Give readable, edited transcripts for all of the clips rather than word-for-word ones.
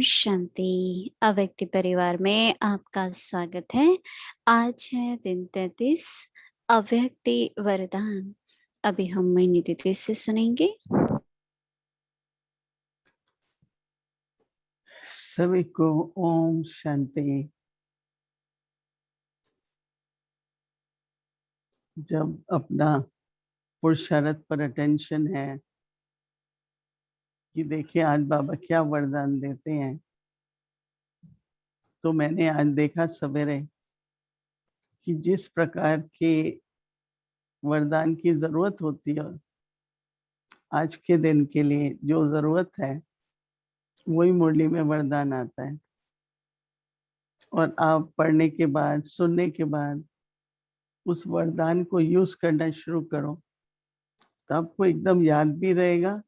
शांति। अव्यक्ति परिवार में आपका स्वागत है। आज है दिन 33, अव्यक्ति वरदान। अभी हम महीने 33 से सुनेंगे। सभी को ओम शांति। जब अपना पुरुषार्थ पर अटेंशन है कि देखिए आज बाबा क्या वरदान देते हैं, तो मैंने आज देखा सवेरे कि जिस प्रकार के वरदान की जरूरत होती है आज के दिन के लिए, जो जरूरत है वही मुरली में वरदान आता है। और आप पढ़ने के बाद, सुनने के बाद उस वरदान को यूज करना शुरू करो तो आपको एकदम याद भी रहेगा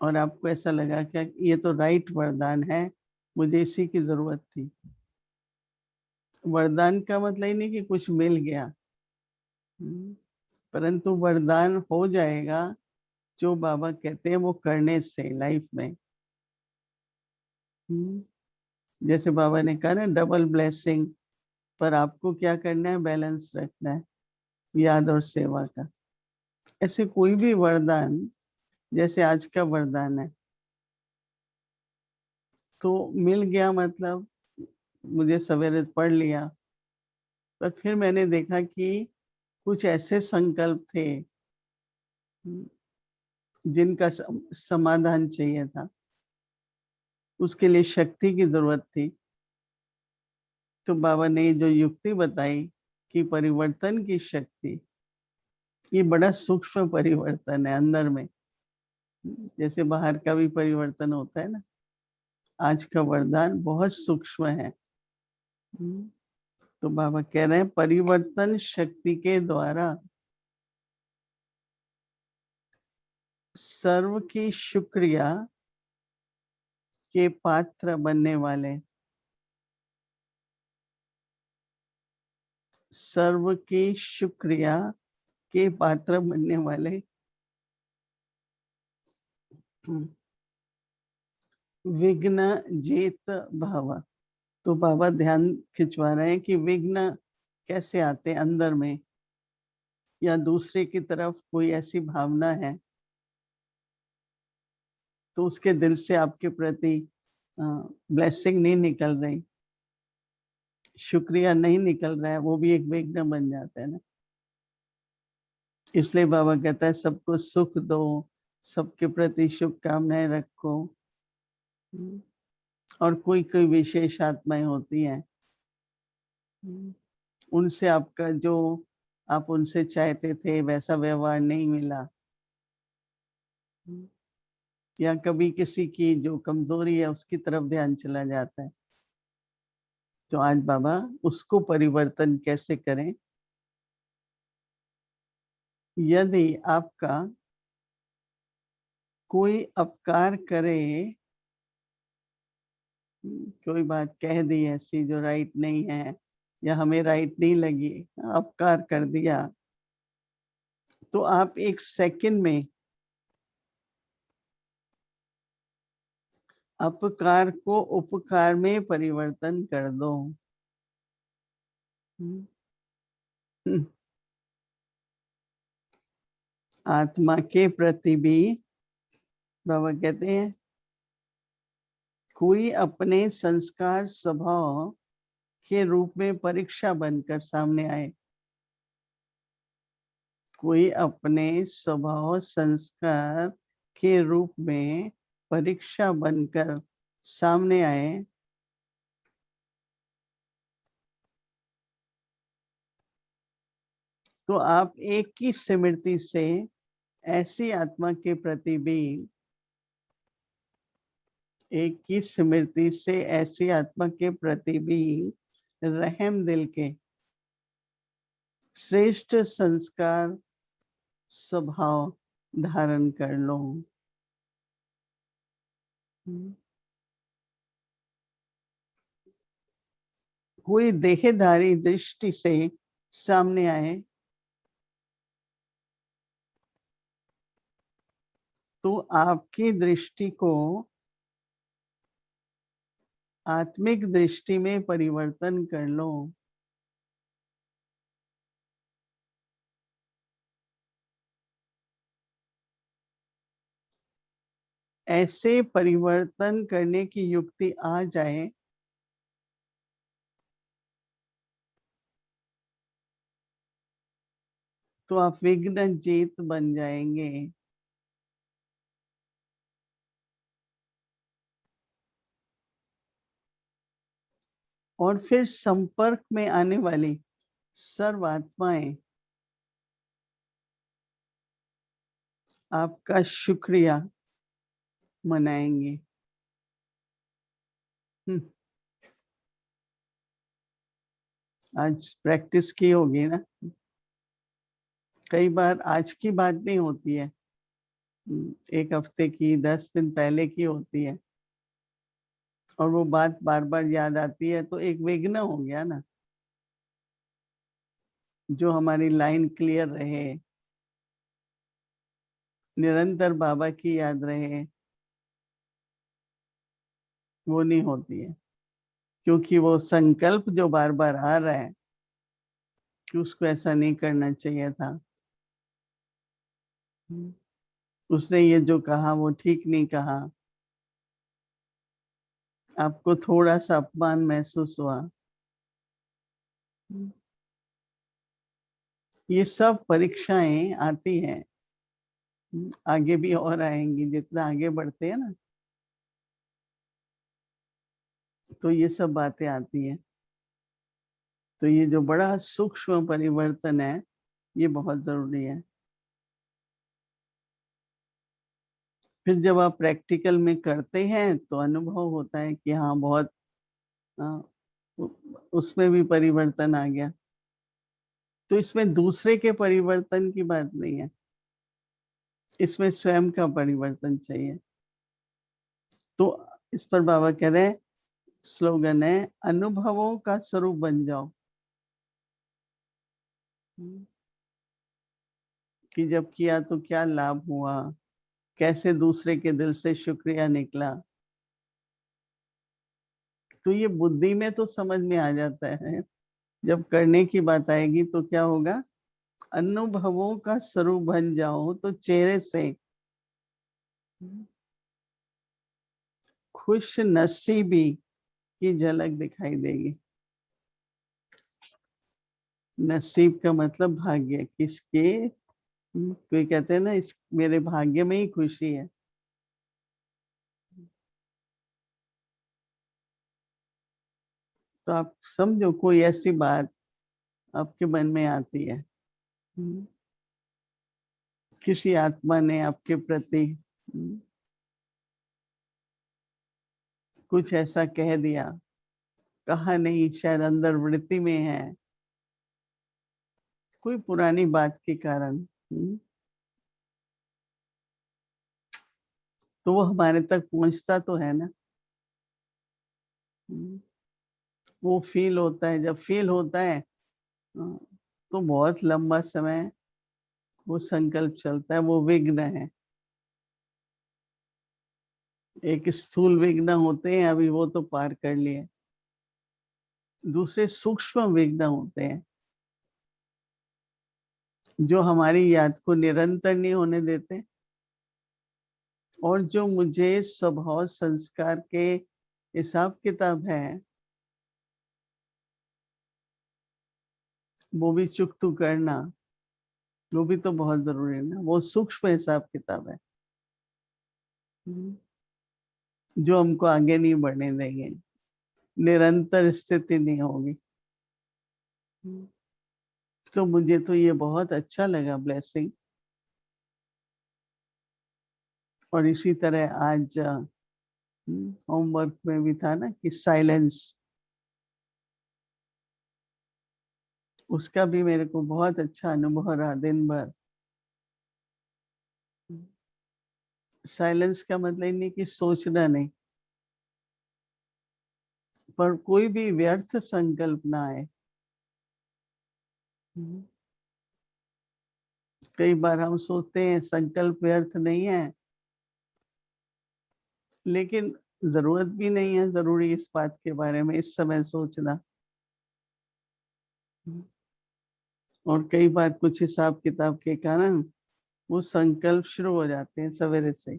और आपको ऐसा लगा कि ये तो राइट वरदान है, मुझे इसी की जरूरत थी। वरदान का मतलब ही नहीं कि कुछ मिल गया, परंतु वरदान हो जाएगा जो बाबा कहते हैं वो करने से लाइफ में। जैसे बाबा ने कहा ना, डबल ब्लेसिंग, पर आपको क्या करना है, बैलेंस रखना है याद और सेवा का। ऐसे कोई भी वरदान, जैसे आज का वरदान है तो मिल गया, मतलब मुझे सवेरे पढ़ लिया, पर फिर मैंने देखा कि कुछ ऐसे संकल्प थे जिनका समाधान चाहिए था, उसके लिए शक्ति की जरूरत थी। तो बाबा ने जो युक्ति बताई कि परिवर्तन की शक्ति, ये बड़ा सूक्ष्म परिवर्तन है अंदर में, जैसे बाहर का भी परिवर्तन होता है ना। आज का वरदान बहुत सूक्ष्म है। तो बाबा कह रहे हैं परिवर्तन शक्ति के द्वारा सर्व की शुक्रिया के पात्र बनने वाले, सर्व की शुक्रिया के पात्र बनने वाले विघ्न जीत भाव। तो बाबा ध्यान खिंचवा रहे हैं कि विघ्न कैसे आते हैं अंदर में, या दूसरे की तरफ कोई ऐसी भावना है तो उसके दिल से आपके प्रति ब्लेसिंग नहीं निकल रही, शुक्रिया नहीं निकल रहा है, वो भी एक विघ्न बन जाता है ना। इसलिए बाबा कहता है सबको सुख दो, सबके प्रति शुभकामनाएं रखो। और कोई कोई विशेष आत्माएं होती हैं, उनसे आपका जो आप उनसे चाहते थे वैसा व्यवहार नहीं मिला, या कभी किसी की जो कमजोरी है उसकी तरफ ध्यान चला जाता है। तो आज बाबा उसको परिवर्तन कैसे करें। यदि आपका कोई अपकार करे, कोई बात कह दी ऐसी जो राइट नहीं है या हमें राइट नहीं लगी, अपकार कर दिया, तो आप एक सेकंड में अपकार को उपकार में परिवर्तन कर दो। आत्मा के प्रति भी बाबा कहते हैं कोई अपने संस्कार स्वभाव के रूप में परीक्षा बनकर सामने आए, कोई अपने स्वभाव संस्कार के रूप में परीक्षा बनकर सामने आए, तो आप एक ही स्मृति से ऐसी आत्मा के प्रति भी, एक ही स्मृति से ऐसी आत्मा के प्रति भी रहम दिल के श्रेष्ठ संस्कार स्वभाव धारण कर लो। कोई देहधारी दृष्टि से सामने आए तो आपकी दृष्टि को आत्मिक दृष्टि में परिवर्तन कर लो। ऐसे परिवर्तन करने की युक्ति आ जाए तो आप विघ्न जीत बन जाएंगे। और फिर संपर्क में आने वाली सर्व आत्माएं आपका शुक्रिया मनाएंगे। आज प्रैक्टिस की होगी ना। कई बार आज की बात नहीं होती है, एक हफ्ते की, 10 दिन पहले की होती है, और वो बात बार बार याद आती है तो एक विघ्न हो गया ना। जो हमारी लाइन क्लियर रहे, निरंतर बाबा की याद रहे, वो नहीं होती है। क्योंकि वो संकल्प जो बार बार आ रहा है कि उसको ऐसा नहीं करना चाहिए था, उसने ये जो कहा वो ठीक नहीं कहा, आपको थोड़ा सा अपमान महसूस हुआ, ये सब परीक्षाएं आती हैं। आगे भी और आएंगी, जितना आगे बढ़ते हैं ना तो ये सब बातें आती हैं। तो ये जो बड़ा सूक्ष्म परिवर्तन है, ये बहुत जरूरी है। फिर जब आप प्रैक्टिकल में करते हैं तो अनुभव होता है कि हाँ बहुत उसमें भी परिवर्तन आ गया। तो इसमें दूसरे के परिवर्तन की बात नहीं है, इसमें स्वयं का परिवर्तन चाहिए। तो इस पर बाबा कह रहे हैं, स्लोगन है, अनुभवों का स्वरूप बन जाओ। कि जब किया तो क्या लाभ हुआ, कैसे दूसरे के दिल से शुक्रिया निकला, तो ये बुद्धि में तो समझ में आ जाता है। जब करने की बात आएगी तो क्या होगा, अनुभवों का स्वरूप बन जाओ तो चेहरे से खुश नसीबी की झलक दिखाई देगी। नसीब का मतलब भाग्य, किसके, कोई कहते हैं ना इस मेरे भाग्य में ही खुशी है। तो आप समझो कोई ऐसी बात आपके मन में आती है, किसी आत्मा ने आपके प्रति कुछ ऐसा कह दिया, कहा नहीं, शायद अंदर वृत्ति में है, कोई पुरानी बात के कारण, तो वो हमारे तक पहुंचता तो है ना। वो फील होता है, जब फील होता है तो बहुत लंबा समय वो संकल्प चलता है, वो विघ्न है। एक स्थूल विघ्न होते हैं, अभी वो तो पार कर लिए। दूसरे सूक्ष्म विघ्न होते हैं जो हमारी याद को निरंतर नहीं होने देते, और जो मुझे स्वभाव संस्कार के हिसाब किताब है वो भी चुकतू करना, वो भी तो बहुत जरूरी है ना। वो सूक्ष्म हिसाब किताब है जो हमको आगे नहीं बढ़ने देंगे, निरंतर स्थिति नहीं होगी। तो मुझे तो ये बहुत अच्छा लगा ब्लेसिंग। और इसी तरह आज होमवर्क में भी था ना कि साइलेंस, उसका भी मेरे को बहुत अच्छा अनुभव रहा दिन भर। साइलेंस का मतलब नहीं कि सोचना नहीं, पर कोई भी व्यर्थ संकल्प ना आए। कई बार हम सोचते हैं संकल्प व्यर्थ नहीं है, लेकिन जरूरत भी नहीं है जरूरी इस बात के बारे में इस समय सोचना। और कई बार कुछ हिसाब किताब के कारण वो संकल्प शुरू हो जाते हैं सवेरे से।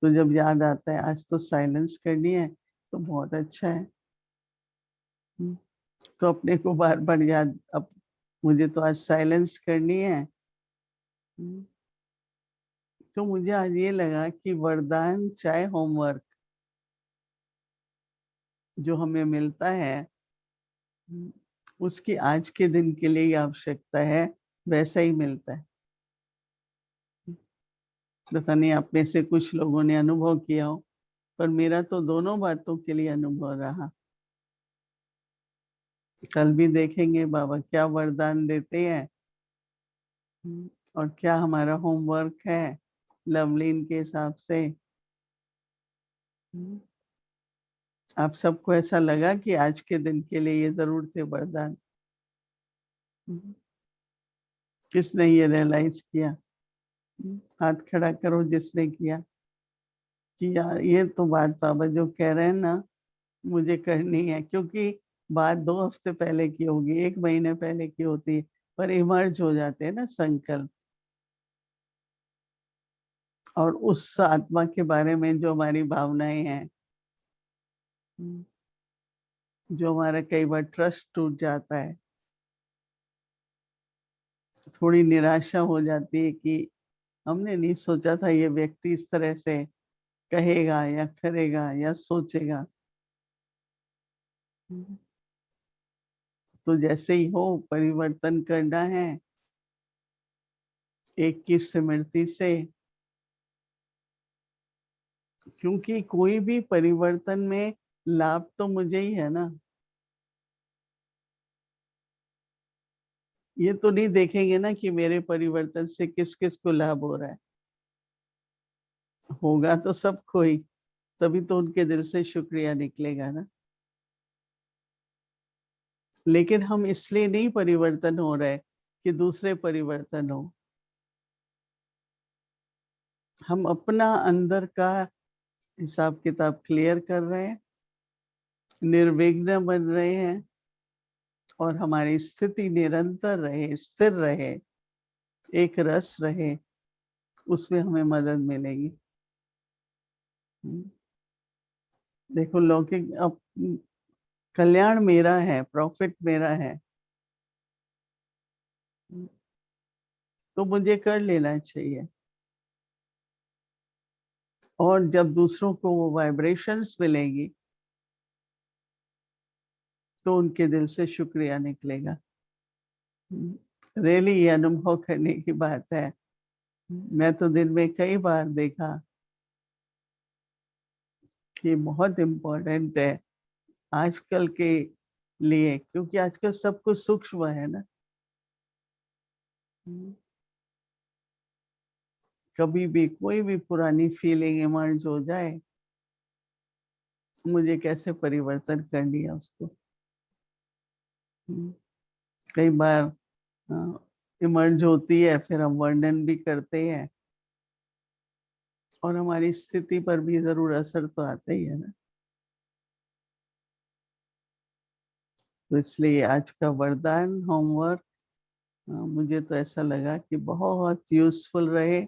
तो जब याद आता है आज तो साइलेंस करनी है तो बहुत अच्छा है। तो अपने को बार बार याद, अब मुझे तो आज साइलेंस करनी है। तो मुझे आज ये लगा कि वरदान चाहे होमवर्क जो हमें मिलता है उसकी आज के दिन के लिए ही आवश्यकता है, वैसा ही मिलता है। पता नहीं आप में से कुछ लोगों ने अनुभव किया हो, पर मेरा तो दोनों बातों के लिए अनुभव रहा। कल भी देखेंगे बाबा क्या वरदान देते हैं और क्या हमारा होमवर्क है लवलीन के हिसाब से। आप सबको ऐसा लगा कि आज के दिन के लिए ये जरूर थे वरदान? किसने ये रियलाइज किया? हाथ खड़ा करो जिसने किया कि यार ये तो बात बाबा जो कह रहे हैं ना मुझे करनी है। क्योंकि बात 2 हफ्ते पहले की होगी, 1 महीने पहले की होती है, पर इमर्ज हो जाते हैं ना संकल्प। और उस आत्मा के बारे में जो हमारी भावनाएं हैं, जो हमारा कई बार ट्रस्ट टूट जाता है, थोड़ी निराशा हो जाती है कि हमने नहीं सोचा था ये व्यक्ति इस तरह से कहेगा या करेगा या सोचेगा। तो जैसे ही हो परिवर्तन करना है, एक की स्मृति से। क्योंकि कोई भी परिवर्तन में लाभ तो मुझे ही है ना। ये तो नहीं देखेंगे ना कि मेरे परिवर्तन से किस किस को लाभ हो रहा है। होगा तो सबको ही, तभी तो उनके दिल से शुक्रिया निकलेगा ना। लेकिन हम इसलिए नहीं परिवर्तन हो रहे कि दूसरे परिवर्तन हो। हम अपना अंदर का हिसाब किताब क्लियर कर रहे हैं, निर्विघ्न बन रहे हैं और हमारी स्थिति निरंतर रहे, स्थिर रहे, एक रस रहे, उसमें हमें मदद मिलेगी। देखो लौकिक अब कल्याण मेरा है, प्रॉफिट मेरा है, तो मुझे कर लेना चाहिए। और जब दूसरों को वो वाइब्रेशंस मिलेगी तो उनके दिल से शुक्रिया निकलेगा। रियली ये अनुभव करने की बात है। मैं तो दिन में कई बार देखा कि बहुत इम्पोर्टेंट है आजकल के लिए, क्योंकि आजकल सब कुछ सूक्ष्म है ना। कभी भी कोई भी पुरानी फीलिंग इमर्ज हो जाए, मुझे कैसे परिवर्तन करनी है उसको। कई बार इमर्ज होती है, फिर हम वर्णन भी करते हैं और हमारी स्थिति पर भी जरूर असर तो आता ही है ना। तो इसलिए आज का वरदान होमवर्क मुझे तो ऐसा लगा कि बहुत यूजफुल रहे।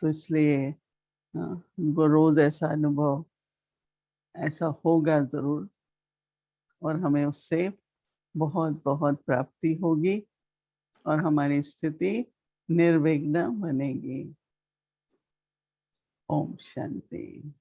तो इसलिए वो रोज ऐसा अनुभव ऐसा होगा जरूर और हमें उससे बहुत बहुत प्राप्ति होगी और हमारी स्थिति निर्विघ्न बनेगी। ओम शांति।